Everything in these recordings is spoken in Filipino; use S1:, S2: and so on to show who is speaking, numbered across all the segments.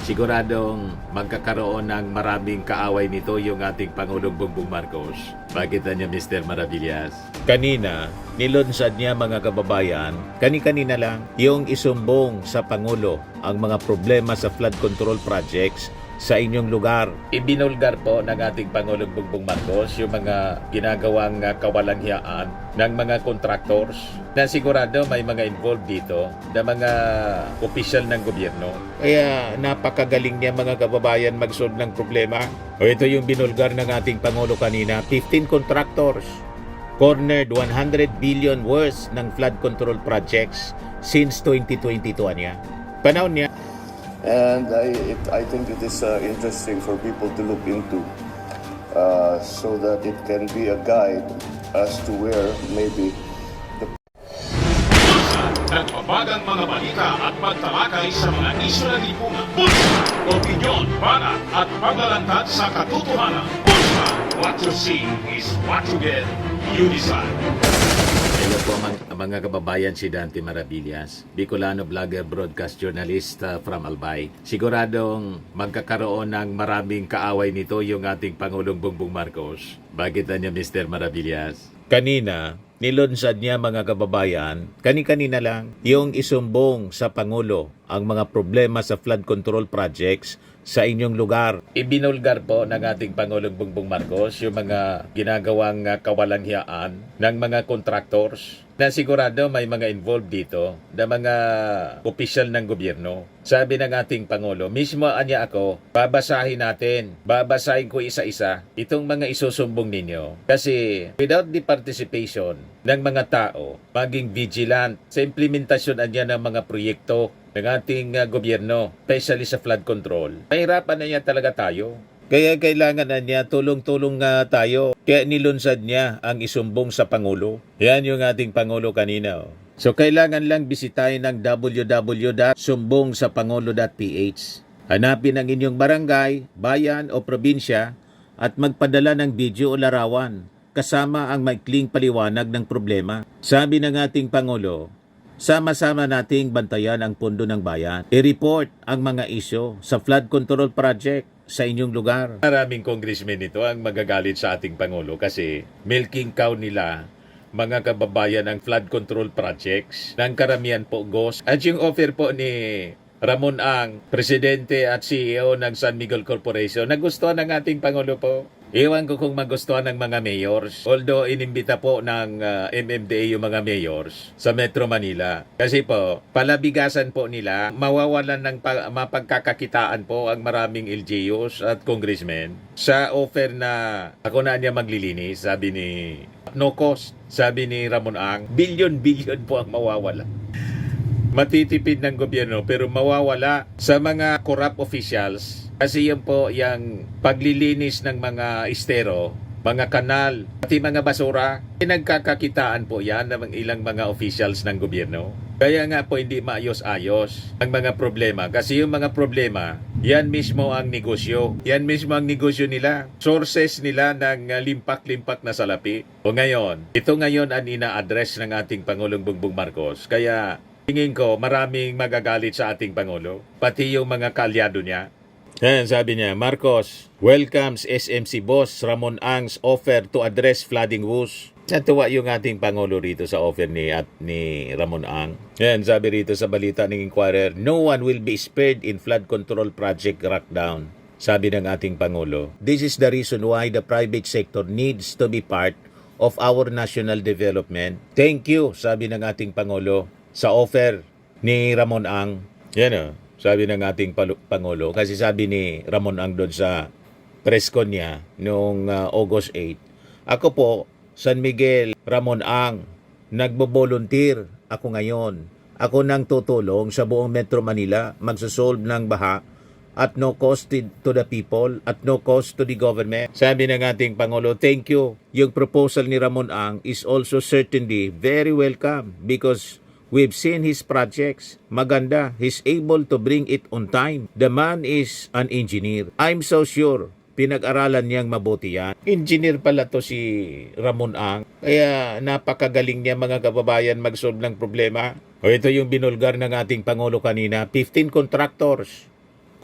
S1: Siguradong magkakaroon ng maraming kaaway nito yung ating Pangulong Bongbong Marcos. Bakit niya, Mr. Maravillas? Kanina, nilunsad niya mga kababayan, kani-kanina lang, yung isumbong sa Pangulo ang mga problema sa flood control projects sa inyong lugar. Ibinulgar po ng ating Pangulong Bongbong Marcos yung mga ginagawang kawalanghiyaan ng mga contractors na sigurado may mga involved dito na mga opisyal ng gobyerno. Kaya napakagaling niya mga kababayan mag-solve ng problema. O ito yung binulgar ng ating Pangulo kanina, 15 contractors cornered 100 billion worth ng flood control projects since 2022 niya. Panahon niya.
S2: And I think it is interesting for people to look into so that it can be a guide as to where maybe the
S3: Nagbabagang mga balita at pagtalakay sa mga isyu ng lipunan. Pulsa, opinyon, banat at paglalantad sa katotohanan. Pulsa, what you see is what you get. You decide.
S1: Hello po mga kababayan, si Dante Maravillas, Bicolano vlogger, broadcast journalist from Albay. Siguradong magkakaroon ng maraming kaaway nito yung ating Pangulong Bongbong Marcos. Bakit niya, Mr. Maravillas? Kanina, nilunsad niya mga kababayan, kani-kanina lang, yung isumbong sa Pangulo ang mga problema sa flood control projects sa inyong lugar. Ibinulgar po ng ating Pangulong Bongbong Marcos yung mga ginagawang kawalanghiyaan ng mga contractors na sigurado may mga involved dito na mga opisyal ng gobyerno. Sabi ng ating Pangulo, mismo anya ako, babasahin ko isa-isa itong mga isusumbong ninyo. Kasi without the participation ng mga tao, maging vigilant sa implementasyon anya ng mga proyekto ng ating gobyerno, especially sa flood control, mahirapan na niya talaga tayo. Kaya kailangan na niya tulong-tulong tayo. Kaya nilunsad niya ang isumbong sa Pangulo. Yan yung ating Pangulo kanina. So kailangan lang bisitahin ng www.sumbongsapangulo.ph. Hanapin ang inyong barangay, bayan o probinsya at magpadala ng video o larawan kasama ang maikling paliwanag ng problema. Sabi ng ating Pangulo, sama-sama nating bantayan ang pondo ng bayan. I-report ang mga isyo sa flood control project sa inyong lugar. Maraming congressmen ito ang magagalit sa ating Pangulo kasi milking cow nila mga kababayan ng flood control projects ng karamihan po ghost. At yung offer po ni Ramon Ang, Presidente at CEO ng San Miguel Corporation, nagustuhan ng ating Pangulo po. Iwan ko kung magustuhan ng mga mayors. Although inimbita po ng MMDA yung mga mayors sa Metro Manila. Kasi po, palabigasan po nila, mawawalan ng mapagkakakitaan po ang maraming LGUs at congressmen sa offer na ako na niya maglilinis, sabi ni no cost, sabi ni Ramon Ang, bilyon-bilyon po ang mawawala. Matitipid ng gobyerno pero mawawala sa mga corrupt officials. Kasi yun po yung paglilinis ng mga estero, mga kanal, pati mga basura, pinagkakakitaan po yan ng ilang mga officials ng gobyerno. Kaya nga po hindi maayos-ayos ang mga problema. Kasi yung mga problema, yan mismo ang negosyo. Yan mismo ang negosyo nila. Sources nila ng limpak-limpak na salapi. O ngayon, ito ngayon ang ina-address ng ating Pangulong Bongbong Marcos. Kaya tingin ko maraming magagalit sa ating Pangulo, pati yung mga kaalyado niya. Yan, sabi niya, Marcos welcomes SMC boss Ramon Ang's offer to address flooding woes. Natuwa yung ating Pangulo rito sa offer ni Ramon Ang. Yan, sabi rito sa balita ng Inquirer, no one will be spared in flood control project crackdown. Sabi ng ating Pangulo, this is the reason why the private sector needs to be part of our national development. Thank you, sabi ng ating Pangulo, sa offer ni Ramon Ang. Yan sabi ng ating Pangulo. Kasi sabi ni Ramon Ang doon sa press con niya noong August 8, ako po, San Miguel Ramon Ang, nagbo-volunteer ako ngayon. Ako nang tutulong sa buong Metro Manila magsosolve ng baha at no cost to the people, at no cost to the government. Sabi ng ating Pangulo, thank you. Yung proposal ni Ramon Ang is also certainly very welcome because we've seen his projects. Maganda. He's able to bring it on time. The man is an engineer. I'm so sure pinag-aralan niyang mabuti yan. Engineer pala to si Ramon Ang. Kaya napakagaling niya mga kababayan mag-solve ng problema. O ito yung binulgar ng ating Pangulo kanina. 15 contractors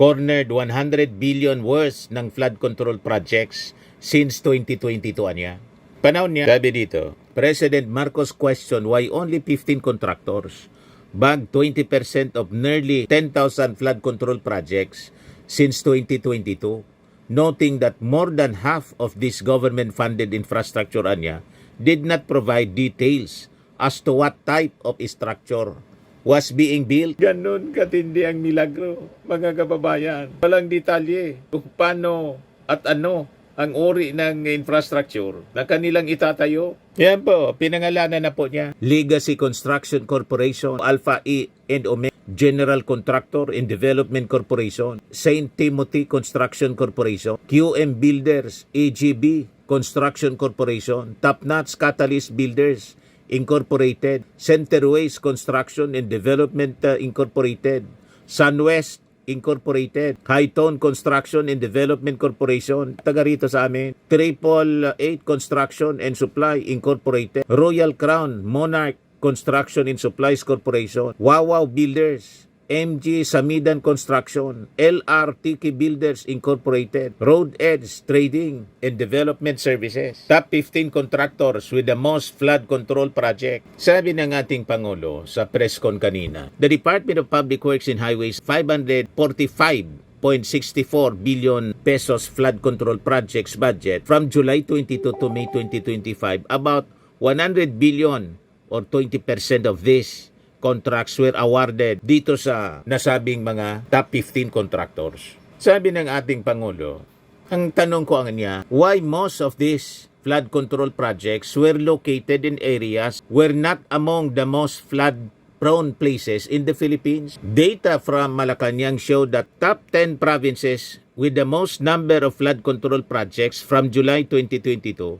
S1: cornered 100 billion worth ng flood control projects since 2022 niya. Panahon niya, sabi dito, President Marcos questioned why only 15 contractors bagged 20% of nearly 10,000 flood control projects since 2022, noting that more than half of this government-funded infrastructure anya did not provide details as to what type of structure was being built. Ganun katindi ang milagro, mga kababayan. Walang detalye kung paano at ano ang uri ng infrastructure na kanilang itatayo. Yan po, pinangalanan na po niya. Legacy Construction Corporation, Alpha E and Omega General Contractor and Development Corporation, St. Timothy Construction Corporation, QM Builders, AGB Construction Corporation, Top Notch Catalyst Builders Incorporated, Centerways Construction and Development Incorporated, Sunwest Incorporated, Hightone Construction and Development Corporation, taga rito sa amin, 888 Construction and Supply Incorporated, Royal Crown Monarch Construction and Supplies Corporation, Wawaw Builders, MG Samidan Construction, LRTK Builders Incorporated, Road Edge Trading and Development Services. Top 15 contractors with the most flood control project. Sabi ng ating Pangulo sa press con kanina, the Department of Public Works and Highways 545.64 billion pesos flood control projects budget from July 22 to May 2025. About 100 billion or 20% of this contracts were awarded dito sa nasabing mga top 15 contractors. Sabi ng ating Pangulo, ang tanong ko ang niya, why most of these flood control projects were located in areas were not among the most flood-prone places in the Philippines? Data from Malacanang show that top 10 provinces with the most number of flood control projects from July 2022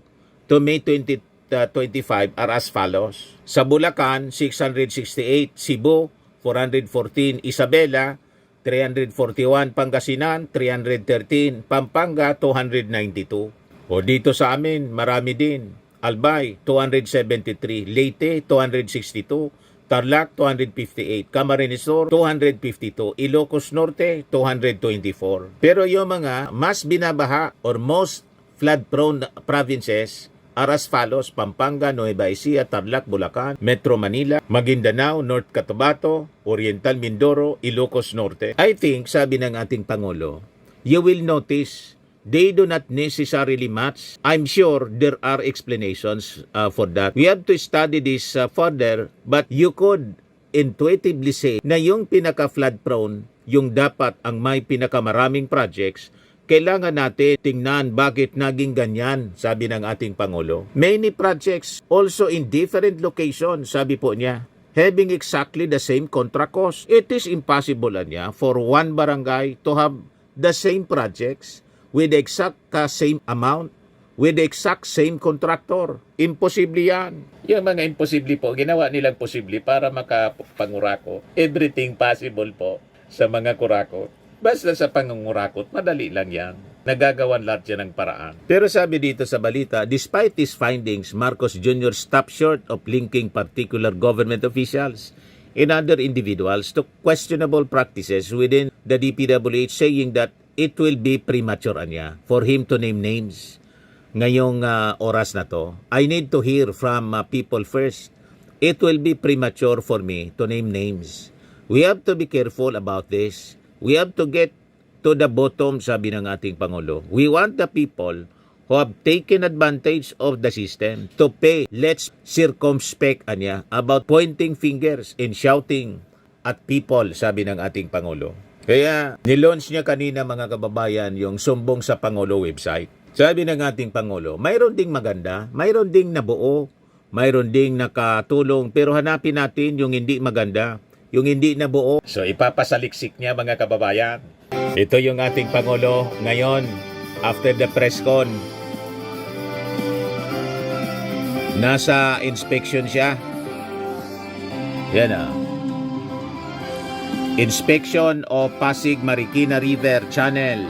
S1: to May 2025 are as follows. Sa Bulacan, 668, Cebu, 414, Isabela, 341, Pangasinan, 313, Pampanga, 292. O dito sa amin, marami din. Albay, 273, Leyte, 262, Tarlac, 258, Camarines Sur, 252, Ilocos Norte, 224. Pero yung mga mas binabaha or most flood-prone provinces are as follows: Pampanga, Nueva Ecija, Tarlac, Bulacan, Metro Manila, Maguindanao, North Cotabato, Oriental Mindoro, Ilocos Norte. I think, sabi ng ating Pangulo, you will notice they do not necessarily match. I'm sure there are explanations for that. We have to study this further, but you could intuitively say na yung pinaka-flood prone, yung dapat ang may pinakamaraming projects, kailangan natin tingnan bakit naging ganyan, sabi ng ating Pangulo. Many projects also in different locations, sabi po niya, having exactly the same contract cost. It is impossible niya for one barangay to have the same projects with the exact same amount, with the exact same contractor. Imposible yan. Yung mga imposible po, ginawa nilang posible para makapangurako. Everything possible po sa mga kurakot. Basta sa pangungurakot, madali lang yan. Nagagawan lahat yan ng paraan. Pero sabi dito sa balita, despite these findings, Marcos Jr. stopped short of linking particular government officials and other individuals to questionable practices within the DPWH, saying that it will be premature niya for him to name names. Ngayong oras na to, I need to hear from people first. It will be premature for me to name names. We have to be careful about this. We have to get to the bottom, sabi ng ating Pangulo. We want the people who have taken advantage of the system to pay. Let's circumspect niya about pointing fingers and shouting at people, sabi ng ating Pangulo. Kaya nilaunch niya kanina, mga kababayan, yung Sumbong sa Pangulo website. Sabi ng ating Pangulo, mayroon ding maganda, mayroon ding nabuo, mayroon ding nakatulong, pero hanapin natin yung hindi maganda, yung hindi nabuo. So ipapasaliksik niya, mga kababayan. Ito yung ating Pangulo ngayon after the press con. Nasa inspection siya. Yan Inspection of Pasig Marikina River Channel.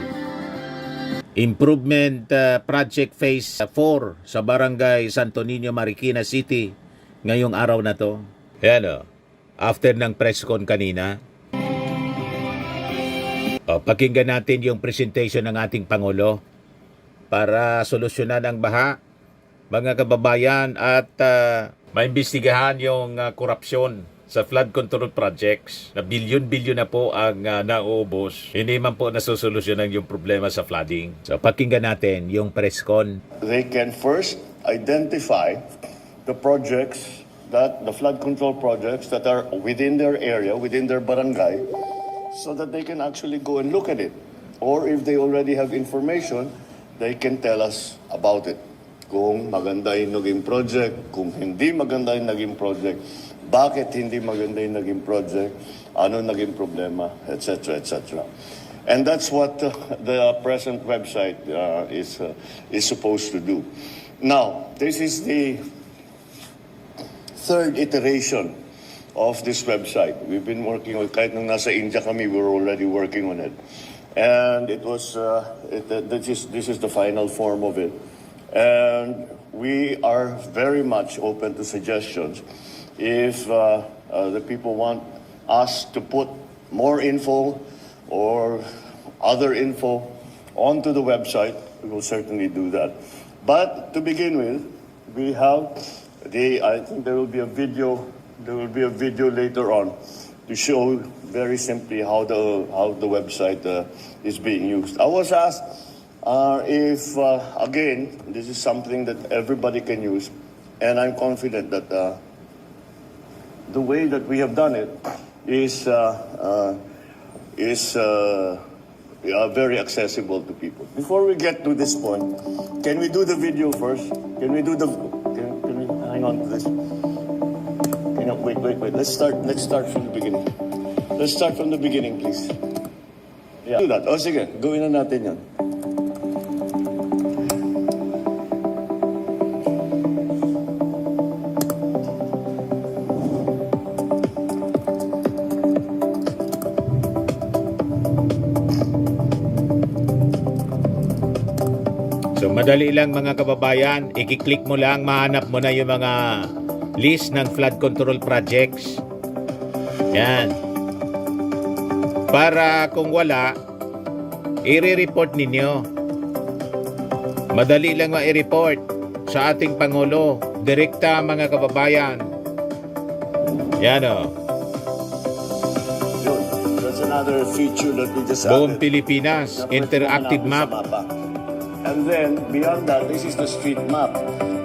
S1: Improvement Project Phase 4 sa Barangay Santo Niño, Marikina City. Ngayong araw na to. Yan after ng press con kanina. Pakinggan natin yung presentation ng ating Pangulo para solusyonan ang baha, mga kababayan, at maimbestigahan yung korupsyon sa flood control projects na bilyon-bilyon na po ang nauubos. Hindi man po nasusolusyonan yung problema sa flooding. So pakinggan natin yung press con.
S2: They can first identify the projects the flood control projects that are within their area, within their barangay, so that they can actually go and look at it. Or if they already have information, they can tell us about it. Kung maganda yung naging project, kung hindi maganda yung naging project, bakit hindi maganda yung naging project, ano naging problema, etc., etc. And that's what the present website is supposed to do. Now, this is the third iteration of this website. We've been working on, kahit nung nasa India kami, we were already working on it. And it was, this is the final form of it. And we are very much open to suggestions. If the people want us to put more info or other info onto the website, we will certainly do that. But to begin with, we have I think there will be a video. There will be a video later on to show very simply how the website is being used. I was asked if again this is something that everybody can use, and I'm confident that the way that we have done it is very accessible to people. Before we get to this point, can we do the video first? Can we do the? Can we hang on to this? Wait. Let's start from the beginning. Let's start from the beginning, please. Yeah. Do that. Sige. Gawin na natin yan.
S1: So madali lang mga kababayan, i-click mo lang, mahanap mo na yung mga list ng flood control projects. Yan. Para kung wala, i-report ninyo. Madali lang i-report sa ating Pangulo. Direkta mga kababayan. Yan o.
S2: Yun. That's another feature that we just
S1: Buong
S2: added.
S1: Pilipinas, interactive map.
S2: And then, beyond that, this is the street map.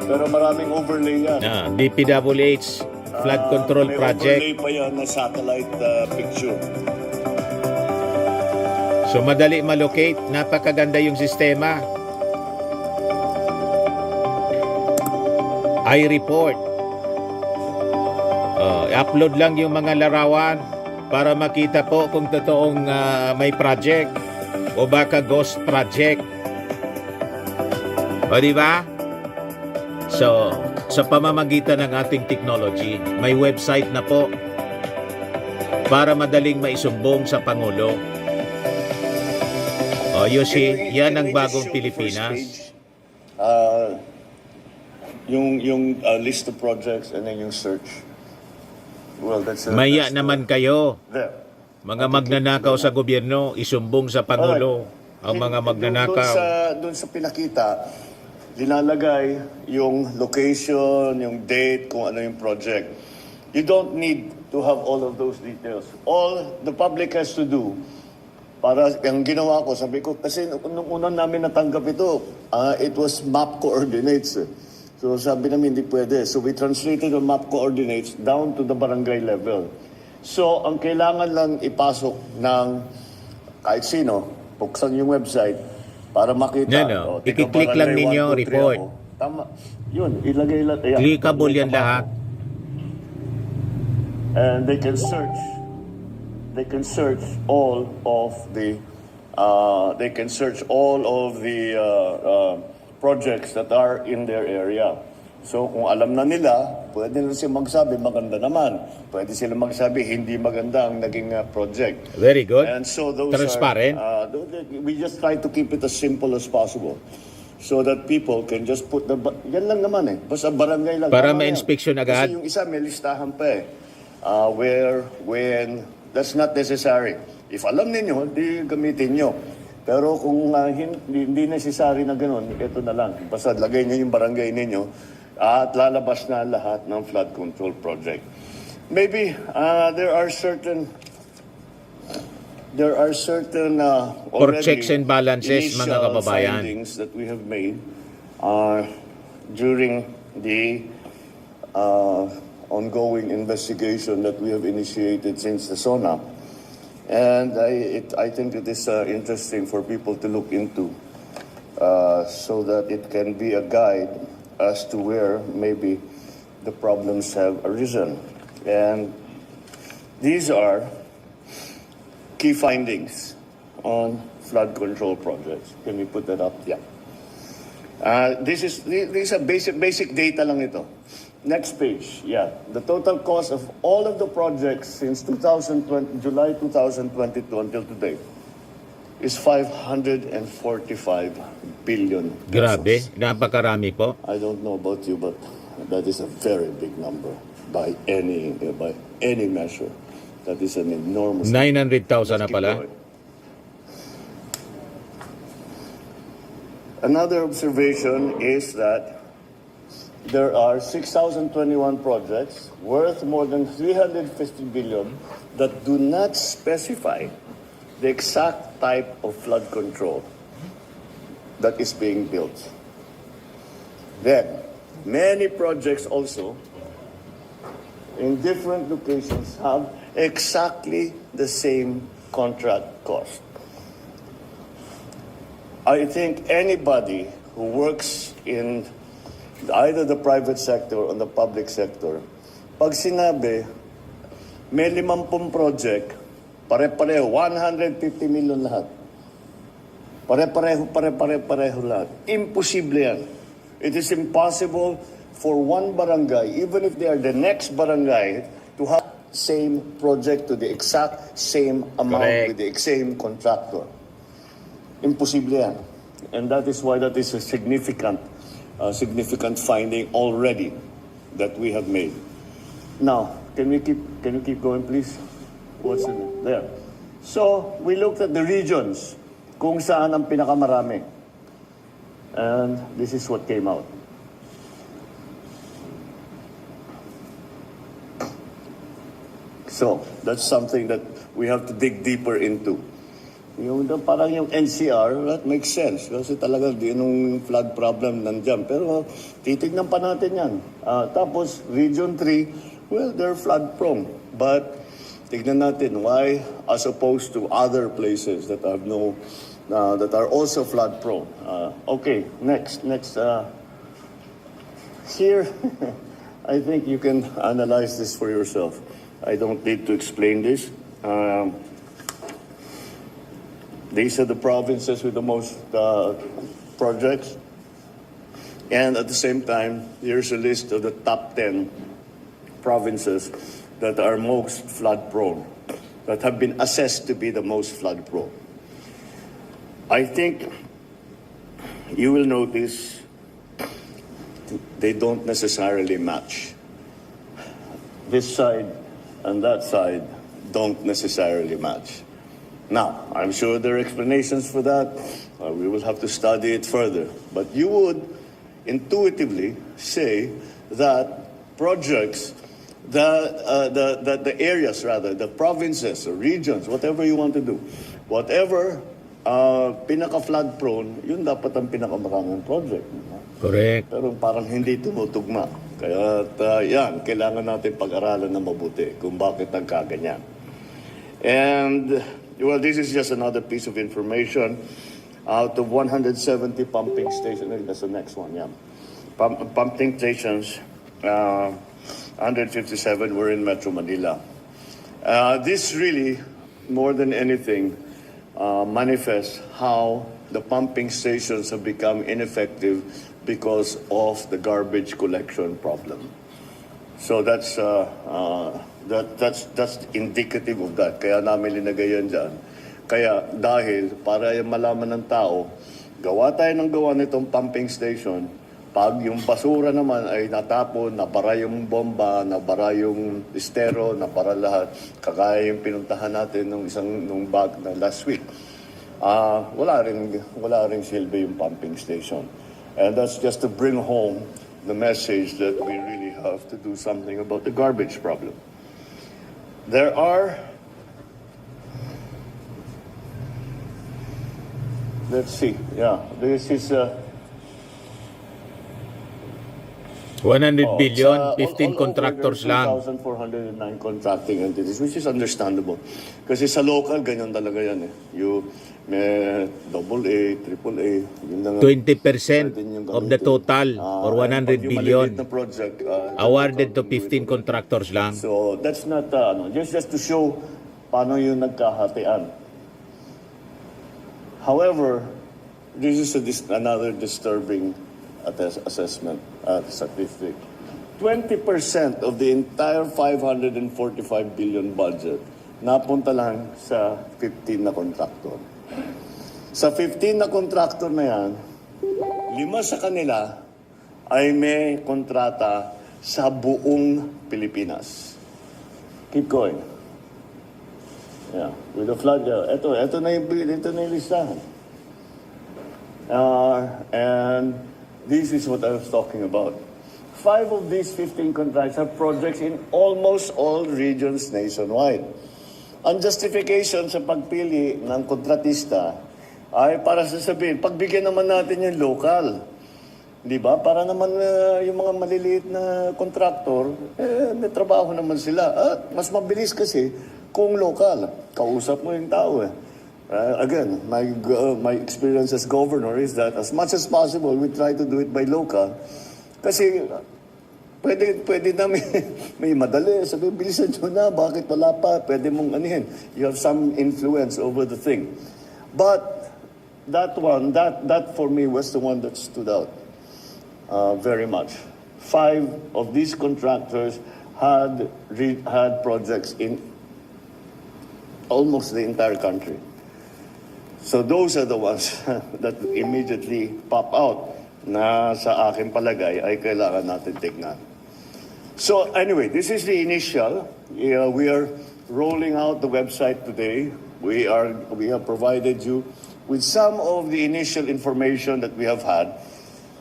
S2: Pero maraming overlay yan.
S1: DPWH flood control
S2: may
S1: project.
S2: overlay pa yan na satellite picture.
S1: So madali malocate, napakaganda yung sistema. I-report. I-upload lang yung mga larawan para makita po kung totoong may project o baka ghost project. O diba? So, sa pamamagitan ng ating technology, may website na po para madaling maisumbong sa Pangulo. O, you see, yan ang bagong Pilipinas.
S2: Yung list of projects and then yung search. Well, that's
S1: Maya naman kayo,
S2: there.
S1: mga magnanakaw sa gobyerno, isumbong sa Pangulo ang mga magnanakaw.
S2: Doon sa pinakita, linalagay yung location, yung date, kung ano yung project. You don't need to have all of those details. All the public has to do, para yung ginawa ko, sabi ko, kasi nung unang namin natanggap ito, it was map coordinates. So sabi namin, hindi pwede. So we translated the map coordinates down to the barangay level. So ang kailangan lang ipasok ng kahit sino, buksan yung website, para makita.
S1: Yan, i-click lang ninyo, report.
S2: Tama. Yun, ilagay lang.
S1: Clickable yan lahat.
S2: And they can search. They can search all of the projects that are in their area. So kung alam na nila, pwede nila siya magsabi maganda naman. Pwede sila magsabi hindi maganda ang naging project.
S1: Very good.
S2: And so those
S1: Transparent.
S2: we just try to keep it as simple as possible. So that people can just put yan lang naman eh. Basta barangay lang.
S1: Para
S2: Tama yan.
S1: ma-inspection agad.
S2: Kasi yung isa may listahan pa eh. Where, when, that's not necessary. If alam ninyo, di gamitin nyo. Pero kung hindi necessary na ganun, ito na lang. Basta lagay nyo yung barangay ninyo at lalabas na lahat ng flood control project. Maybe there are certain
S1: For checks and balances, mga
S2: initial
S1: kababayan.
S2: findings that we have made during the ongoing investigation that we have initiated since the SONA. And I think it is interesting for people to look into so that it can be a guide as to where maybe the problems have arisen. And these are key findings on flood control projects. Can we put that up? Yeah. These are basic data lang ito. Next page. Yeah. The total cost of all of the projects since July 2022 until today is 545 billion.
S1: Grabe,
S2: pesos.
S1: napakarami po.
S2: I don't know about you, but that is a very big number by any measure. That is an enormous
S1: 900,000 na
S2: Keep
S1: pala.
S2: going. Another observation is that there are 6,021 projects worth more than 350 billion that do not specify the exact type of flood control that is being built. Then, many projects also in different locations have exactly the same contract cost. I think anybody who works in either the private sector or the public sector, pag sinabi, may 50 project, pare-pareho, 150 million lahat. Pare-pareho lahat. Imposible yan. It is impossible for one barangay, even if they are the next barangay, to have same project to the exact same amount
S1: Correct.
S2: with the same contractor. Imposible yan. And that is why that is a significant finding already that we have made. Now, can you keep going, please? What's in it? There. So, we looked at the regions kung saan ang pinakamarami. And this is what came out. So, that's something that we have to dig deeper into. Parang yung NCR, that makes sense. Kasi talaga, yung flood problem nandyan. Pero titignan pa natin yan. Tapos, Region 3, well, they're flood prone. But, tignan natin why, as opposed to other places that have that are also flood prone. Okay, next. Here, I think you can analyze this for yourself. I don't need to explain this. These are the provinces with the most projects. And at the same time, here's a list of the top 10 provinces that are most flood prone, that have been assessed to be the most flood prone. I think you will notice they don't necessarily match. This side and that side don't necessarily match. Now, I'm sure there are explanations for that. We will have to study it further. But you would intuitively say that projects, the areas rather, the provinces or regions, whatever you want to do, whatever pinaka-flood prone, yun dapat ang pinakamaraming project.
S1: Correct.
S2: Pero parang hindi tumutugma. Kaya yan, kailangan natin pag-aralan na mabuti kung bakit nagkaganyan. And, well, this is just another piece of information. Out of 170 pumping stations, that's the next one, yeah. Pumping stations, 157 were in Metro Manila. This really, more than anything, manifests how the pumping stations have become ineffective because of the garbage collection problem. So that's indicative of that. Kaya namin linagay yan dyan. Kaya dahil para yung malaman ng tao, gawa tayo ng gawa nitong pumping station Pag yung basura naman ay natapon, nabara yung bomba, nabara yung estero, nabara lahat, kagaya yung pinuntahan natin nung bag na last week. Wala ring silbi yung pumping station. And that's just to bring home the message that we really have to do something about the garbage problem. There are, let's see, this is
S1: 100 billion,
S2: sa
S1: 15 contractors lang.
S2: 2,409 contracting entities, which is understandable. Kasi sa local, ganyan talaga yan. May AA, AAA. Yun na nga.
S1: 20%
S2: Pwede niyong
S1: of the
S2: gamitin.
S1: total or 100
S2: Yung
S1: billion
S2: maliliit na project,
S1: awarded to
S2: total,
S1: 15 contractors lang.
S2: So that's not, just to show paano yung nagkahatian. However, this is another disturbing assessment statistic. 20% of the entire 545 billion budget napunta lang sa 15 na kontraktor. Sa 15 na kontraktor na yan, 5 sa kanila ay may kontrata sa buong Pilipinas. Keep going. Yeah, with the flood. Ito na yung listahan. And this is what I was talking about. 5 of these 15 contracts have projects in almost all regions nationwide. Ang justification sa pagpili ng kontratista ay para sasabihin, pagbigyan naman natin yung local. Di ba? Para naman yung mga maliliit na kontraktor, may trabaho naman sila. At mas mabilis kasi kung local. Kausap mo yung tao Again, my experience as governor is that as much as possible, we try to do it by local. Kasi pwede na may madali. Sabi, bilisan nyo na, bakit wala pa? Pwede mong anihin. You have some influence over the thing. But that for me was the one that stood out very much. 5 of these contractors had projects in almost the entire country. So those are the ones that immediately pop out na sa aking palagay ay kailangan natin tignan. So anyway, this is the initial. We are rolling out the website today. We have provided you with some of the initial information that we have had.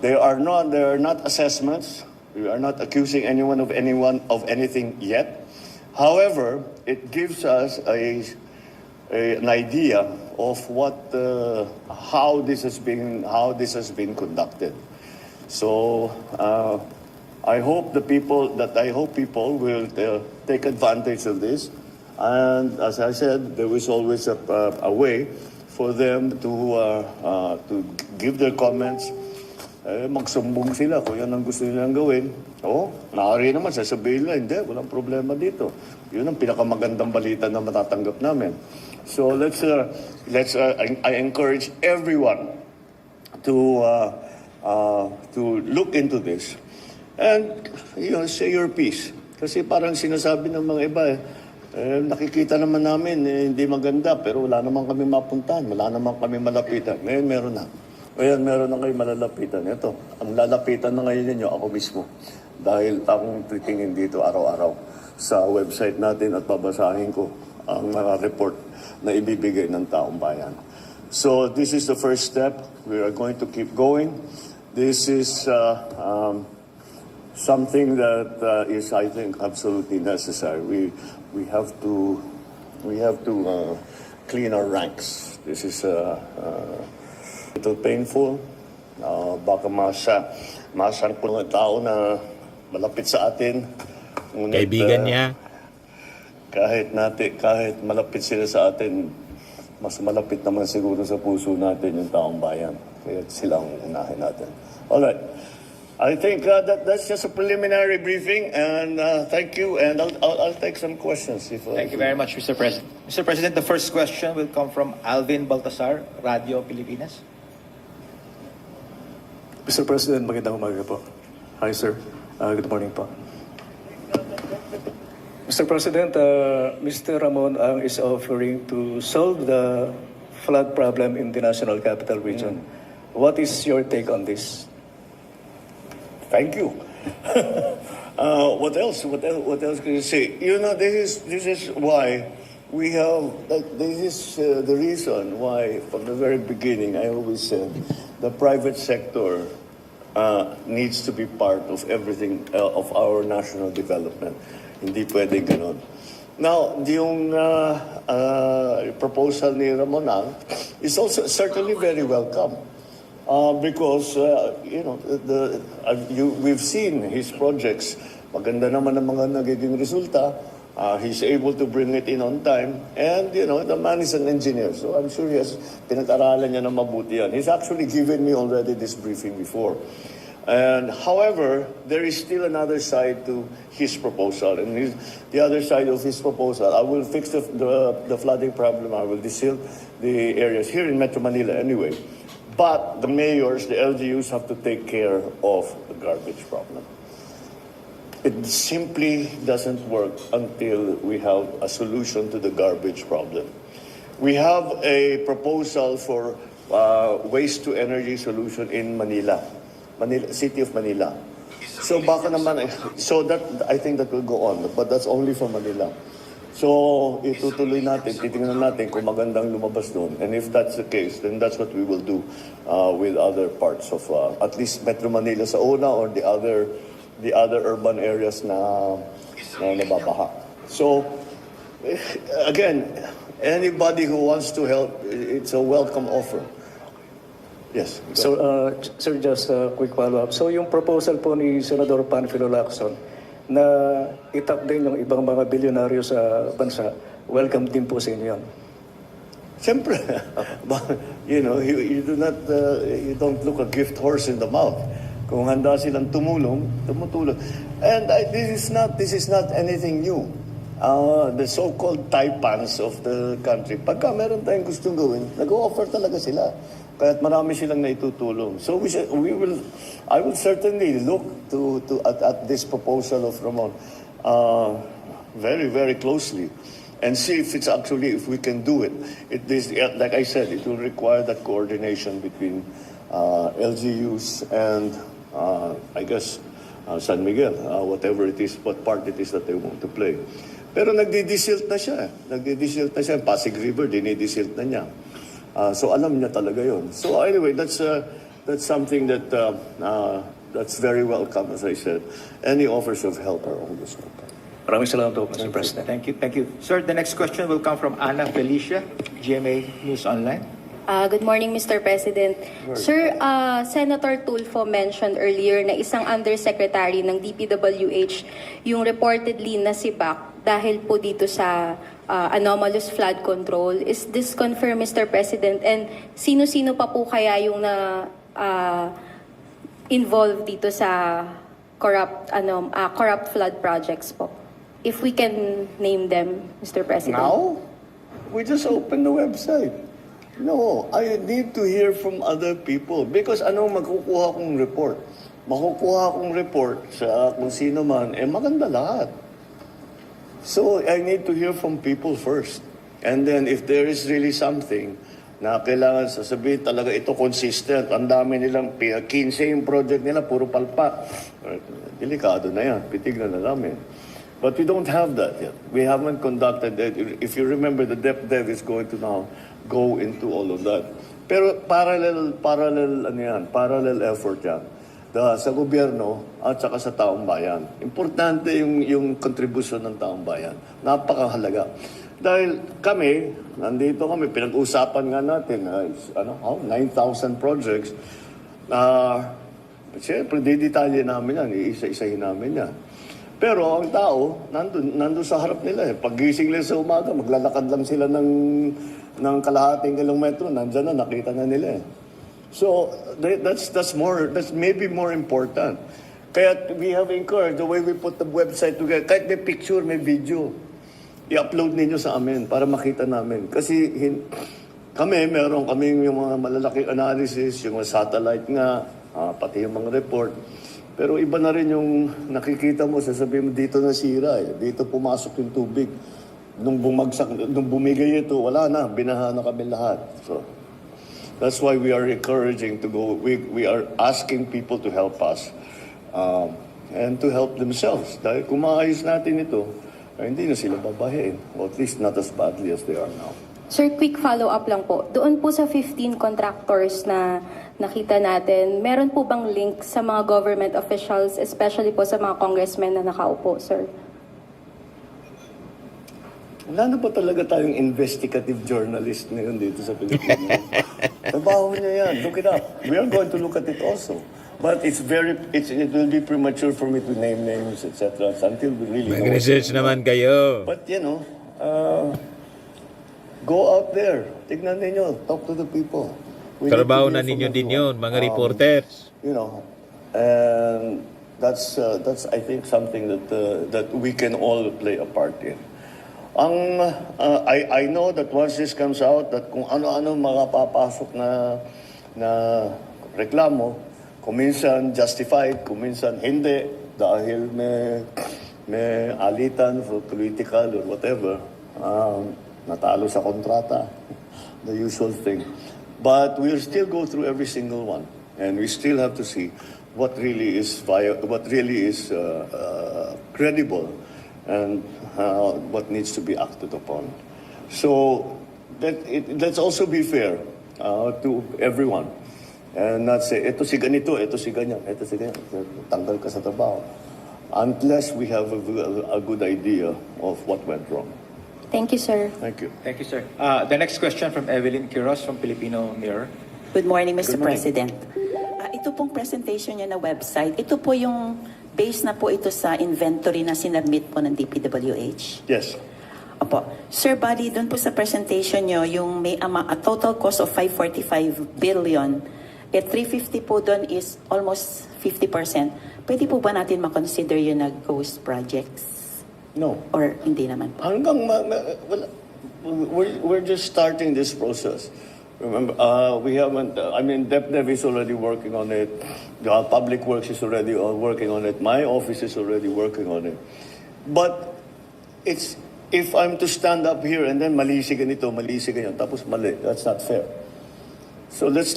S2: They are not assessments. We are not accusing anyone of anything yet. However, it gives us an idea of how this has been conducted. So I hope people will take advantage of this, and as I said, there is always a way for them to give their comments. Magsumbong sila kung yan ang gusto nilang gawin. Maaari naman sasabihin nila, hindi, walang problema dito. Yun ang pinakamagandang balita na matatanggap namin. So I encourage everyone to look into this and say your piece. Kasi parang sinasabi ng mga iba, nakikita naman namin hindi maganda pero wala naman kami mapuntahan, wala naman kami malapitan. Ngayon meron na. Ngayon meron na kayo malalapitan. Ito, ang lalapitan na ngayon ninyo ako mismo. Dahil akong titingin dito araw-araw sa website natin at babasahin ko ang mga report na ibibigay ng taong bayan. So this is the first step. We are going to keep going. This is something that is, I think, absolutely necessary. We have to clean our ranks. This is little painful. Baka masangkot ng tao na malapit sa atin. Ngunit,
S1: Kaibigan niya.
S2: kahit malapit sila sa atin, mas malapit naman siguro sa puso natin yung taong bayan. Kaya sila ang unahin natin. Alright. I think that's just a preliminary briefing, and thank you, and I'll take some questions.
S4: Thank you very much, Mr. President. Mr. President, the first question will come from Alvin Baltasar, Radio Pilipinas.
S5: Mr. President, magandang umaga po. Hi, sir. Good morning po. Mr. President, Mr. Ramon Ang is offering to solve the flood problem in the National Capital Region. What is your take on this?
S2: Thank you. What else? What else can you say? You know, this is why we have. This is the reason why, from the very beginning, I always said the private sector needs to be part of everything of our national development. Hindi pwede ganon. Now, yung proposal ni Ramon is also certainly very welcome. Because you know we've seen his projects. Maganda naman ang mga nagiging resulta. He's able to bring it in on time, and you know the man is an engineer, so I'm sure he has pinag-aralan niya na mabuti yan. He's actually given me already this briefing before. And however, there is still another side to his proposal, and the other side of his proposal, I will fix the flooding problem. I will desil the areas here in Metro Manila anyway. But the mayors, the LGUs, have to take care of the garbage problem. It simply doesn't work until we have a solution to the garbage problem. We have a proposal for waste to energy solution in Manila, City of Manila. So baka naman, so that I think that will go on, but that's only for Manila. So, itutuloy natin, titingnan natin kung magandang lumabas doon. And if that's the case, then that's what we will do with other parts of, at least Metro Manila sa una or the other urban areas na nababaha. So, again, anybody who wants to help, it's a welcome offer. Yes.
S5: So, sir, just a quick follow-up. So, yung proposal po ni Senador Panfilo Lacson na itap din yung ibang mga bilyonaryo sa bansa, welcome din po sa inyo yan.
S2: Siyempre, you know, you do not, you don't look a gift horse in the mouth. Kung handa silang tumulong. And this is not anything new. The so-called taipans of the country, pagka meron tayong gustong gawin, nag-o-offer talaga sila. Kaya't marami silang naitutulong. So I will certainly look at this proposal of Ramon very, very closely and see if it's actually, if we can do it. Like I said, it will require that coordination between LGUs and I guess San Miguel, whatever it is, what part it is that they want to play. Pero nagdi-desilt na siya. Pasig River, dinidesilt na niya. So alam niya talaga yon. So anyway, that's something that that's very welcome, as I said. Any offers of help are always welcome.
S5: Maraming salamat po, Mr. President.
S4: Thank you. Sir, the next question will come from Ana Felicia, GMA News Online.
S6: Good morning, Mr. President. Sir, Senator Tulfo mentioned earlier na isang undersecretary ng DPWH yung reportedly nasibak dahil po dito sa anomalous flood control. Is this confirmed, Mr. President? And sino-sino pa po kaya yung involved dito sa corrupt flood projects po? If we can name them, Mr. President.
S2: Now, we just opened the website. No, I need to hear from other people because anong makukuha kong report? Makukuha kong report sa kung sino man, maganda lahat. So I need to hear from people first. And then if there is really something na kailangan sasabihin talaga ito consistent, ang dami nilang 15 yung project nila, puro palpak. Delikado na yan, pitignan na namin. But we don't have that yet. We haven't conducted that. If you remember, the DepDev is going to now go into all of that. Pero parallel effort yan. Sa gobyerno at saka sa taong bayan. Importante yung contribution ng taong bayan. Napakahalaga. Dahil nandito kami, pinag-usapan nga natin, 9,000 projects. Siyempre, didetalye namin yan, isa-isahin namin yan. Pero ang tao, nandun sa harap nila. Pag-gising nila sa umaga, maglalakad lang sila ng kalahating kilometro, nandyan na, nakita na nila. So that's maybe more important. Kaya we have encouraged the way we put the website together, kahit may picture, may video, i-upload ninyo sa amin para makita namin. Kasi meron kaming yung mga malalaking analysis, yung mga satellite nga, pati yung mga report. Pero iba na rin yung nakikita mo, sasabihin mo dito nasira, dito pumasok yung tubig. Nung bumigay ito, wala na, binaha na kami lahat. So that's why we are encouraging to go, we are asking people to help us and to help themselves. Dahil kung maayos natin ito, hindi na sila babahin, or at least not as badly as they are now.
S6: Sir, quick follow-up lang po. Doon po sa 15 contractors na nakita natin, meron po bang link sa mga government officials, especially po sa mga congressmen na nakaupo, sir?
S2: Wala na ba talaga tayong investigative journalist ngayon dito sa Pilipinas? Trabaho niya yan. Look it up. We are going to look at it also. But it will be premature for me to name names, etc. until we really know.
S1: Mag-research naman kayo.
S2: But, go out there. Tignan ninyo. Talk to the people. We need
S1: Trabaho
S2: to
S1: na
S2: hear
S1: ninyo
S2: from
S1: din
S2: everyone.
S1: yun, mga reporters.
S2: And that's I think something that we can all play a part in. I know that once this comes out, that kung ano-ano makapapasok na reklamo, kung minsan justified, kung minsan hindi, dahil may alitan for political or whatever, natalo sa kontrata, the usual thing. But we'll still go through every single one, and we still have to see what really is credible, and what needs to be acted upon. So let's also be fair to everyone, and not say, ito si ganito, ito si ganyan, tanggal ka sa trabaho, unless we have a good idea of what went wrong.
S6: Thank you, sir.
S2: Thank you.
S4: Thank you, sir. The next question from Evelyn Quiroz from Filipino Mirror.
S7: Good morning, Mr.
S2: Good morning.
S7: President. Ito pong presentation niya na website, ito po yung base na po ito sa inventory na sinubmit po ng DPWH.
S2: Yes.
S7: Opo. Sir Buddy, doon po sa presentation niyo, yung may a total cost of 545 billion, 350 po doon is almost 50%. Pwede po ba natin makonsider yun na ghost projects?
S2: No.
S7: Or hindi naman po?
S2: We're just starting this process. Remember, we haven't. DepNev is already working on it. The Public Works is already working on it. My office is already working on it. But if I'm to stand up here and then mali si ganito, mali si ganyan, tapos mali, that's not fair. So let's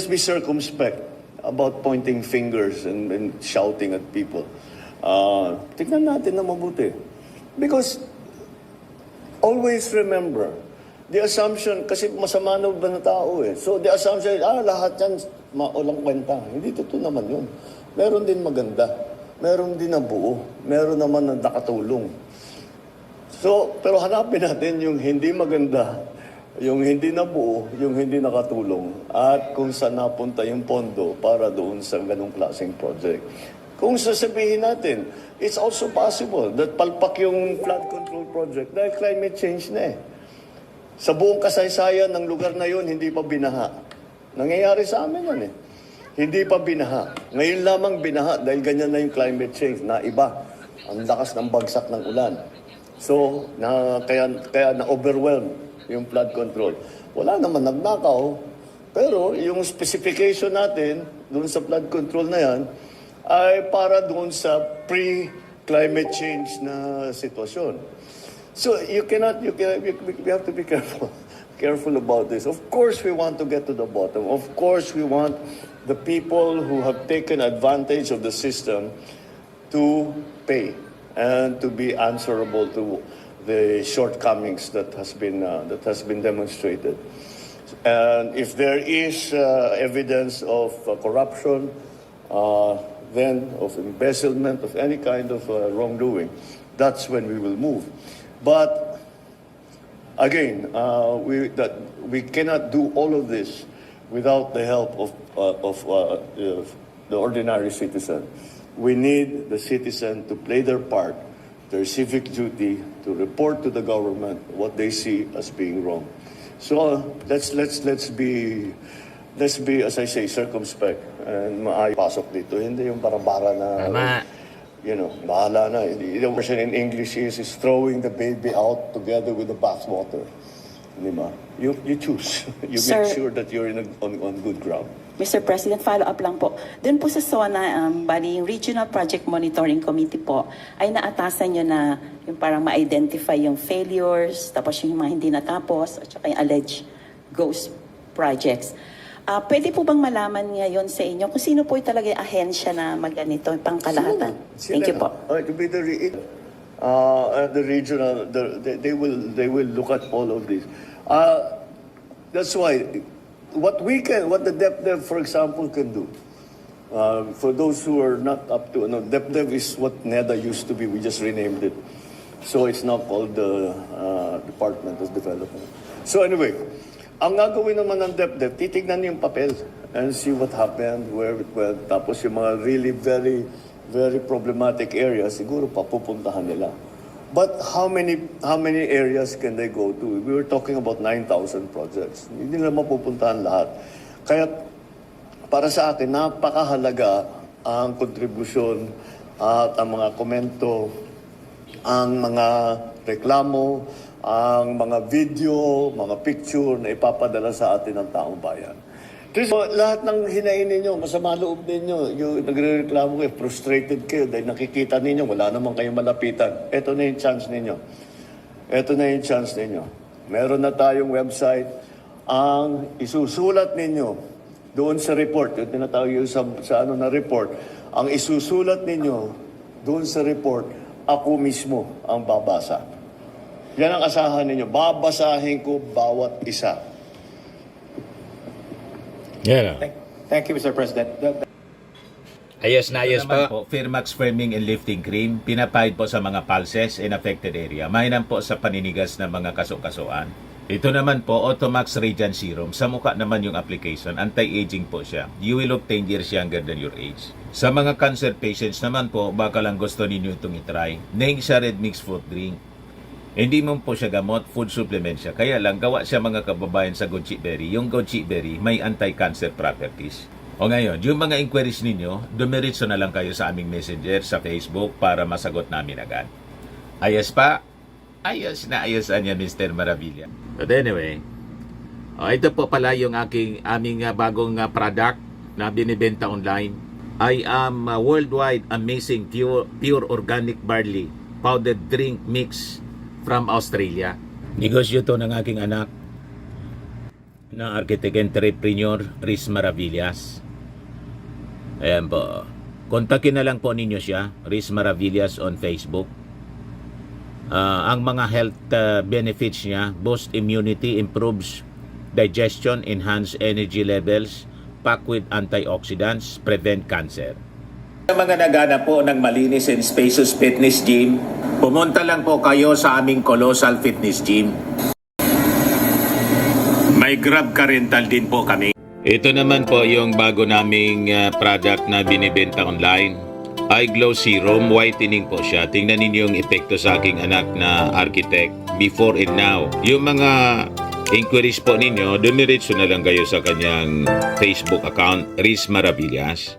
S2: be circumspect about pointing fingers and shouting at people. Tignan natin na mabuti. Because always remember, the assumption, kasi masama na ba na tao eh. So the assumption, lahat yan walang kwenta. Hindi totoo naman yun. Meron din maganda. Meron din na buo. Meron naman na nakatulong. So, pero hanapin natin yung hindi maganda, yung hindi nabuo, yung hindi nakatulong, at kung saan napunta yung pondo para doon sa ganung klaseng project. Kung sasabihin natin, it's also possible that palpak yung flood control project dahil climate change na eh. Sa buong kasaysayan ng lugar na yun, hindi pa binaha. Nangyayari sa amin yan eh. Hindi pa binaha. Ngayon lamang binaha dahil ganyan na yung climate change na iba. Ang lakas ng bagsak ng ulan. So, kaya na-overwhelm yung flood control. Wala naman nagnakaw, pero yung specification natin doon sa flood control na yan ay para doon sa pre-climate change na sitwasyon. So we have to be careful about this. Of course, we want to get to the bottom. Of course, we want the people who have taken advantage of the system to pay and to be answerable to the shortcomings that has been demonstrated. And if there is evidence of corruption, then of embezzlement, of any kind of wrongdoing, that's when we will move. But again, we cannot do all of this without the help of the ordinary citizen. We need the citizen to play their part, their civic duty, to report to the government what they see as being wrong. So let's be, as I say, circumspect and maayos pasok dito. Hindi yung bara-bara na, bahala na. The version in English is throwing the baby out together with the bathwater. Di ba? You choose. You
S7: Sir,
S2: make sure that you're on good ground.
S7: Mr. President, follow-up lang po. Doon po sa SONA, bali, yung Regional Project Monitoring Committee po, ay naatasan nyo na yung parang ma-identify yung failures, tapos yung mga hindi natapos, at saka yung alleged ghost projects. Pwede po bang malaman ngayon sa inyo kung sino po talaga yung ahensya na magganito, pangkalahatan? Thank you po.
S2: To be the regional, they will look at all of this. That's why what the DepDev, for example, can do. For those who are not up to, DepDev is what NEDA used to be. We just renamed it, so it's now called the Department of Development. So anyway, ang gagawin naman ng DepDev, titignan yung papel and see what happened, where it went. Tapos yung mga really very, very problematic areas, siguro papupuntahan nila. But how many areas can they go to? We were talking about 9,000 projects. Hindi nila mapupuntahan lahat. Kaya para sa akin, napakahalaga ang kontribusyon at ang mga komento, ang mga reklamo, ang mga video, mga picture na ipapadala sa atin ng taong bayan. Kasi lahat ng hinain ninyo, masama loob ninyo, yung nagre-reklamo kayo, frustrated kayo dahil nakikita ninyo, wala naman kayong malapitan. Ito na yung chance ninyo. Ito na yung chance ninyo. Meron na tayong website. Ang isusulat ninyo doon sa report, yung tinatawag yung sa ano na report, ang isusulat ninyo doon sa report, ako mismo ang babasa. Yan ang asahan ninyo. Babasahin ko bawat isa.
S1: Yan.
S4: Thank you, Mr. President.
S1: Ayos na ayos po. Firmax Firming and Lifting Cream, pinapahid po sa mga pulses in affected area. Mainam po sa paninigas ng mga kaso-kasuan. Ito naman po, Automax Radiant Serum. Sa mukha naman yung application, anti-aging po siya. You will look 10 years younger than your age. Sa mga cancer patients naman po, baka lang gusto ninyo itong itry. Neng siya red mixed fruit drink. Hindi mo po siya gamot, food supplement siya. Kaya lang, gawa siya mga kababayan sa goji berry. Yung goji berry may anti-cancer properties. O ngayon, yung mga inquiries ninyo, dumiritso na lang kayo sa aming messenger sa Facebook para masagot namin agad. Ayos pa? Ayos na ayos niya, Mr. Maravilla. But anyway, ito po pala yung aming bagong product na binibenta online. I am worldwide amazing pure organic barley powdered drink mix from Australia. Negosyo to ng aking anak na architect entrepreneur Riz Maravillas. Ayan po. Kontakin na lang po ninyo siya, Riz Maravillas on Facebook. Ang mga health benefits niya, boost immunity, improves digestion, enhance energy levels, packed with antioxidants, prevent cancer. Sa mga nagana po ng malinis and spacious fitness gym, pumunta lang po kayo sa aming Colossal Fitness Gym. May Grab car rental din po kami. Ito naman po yung bago naming product na binibenta online. Eye Glow Serum, whitening po siya. Tingnan ninyo yung epekto sa aking anak na architect before and now. Yung mga inquiries po ninyo, dumiretso na lang kayo sa kanyang Facebook account, Riz Maravillas.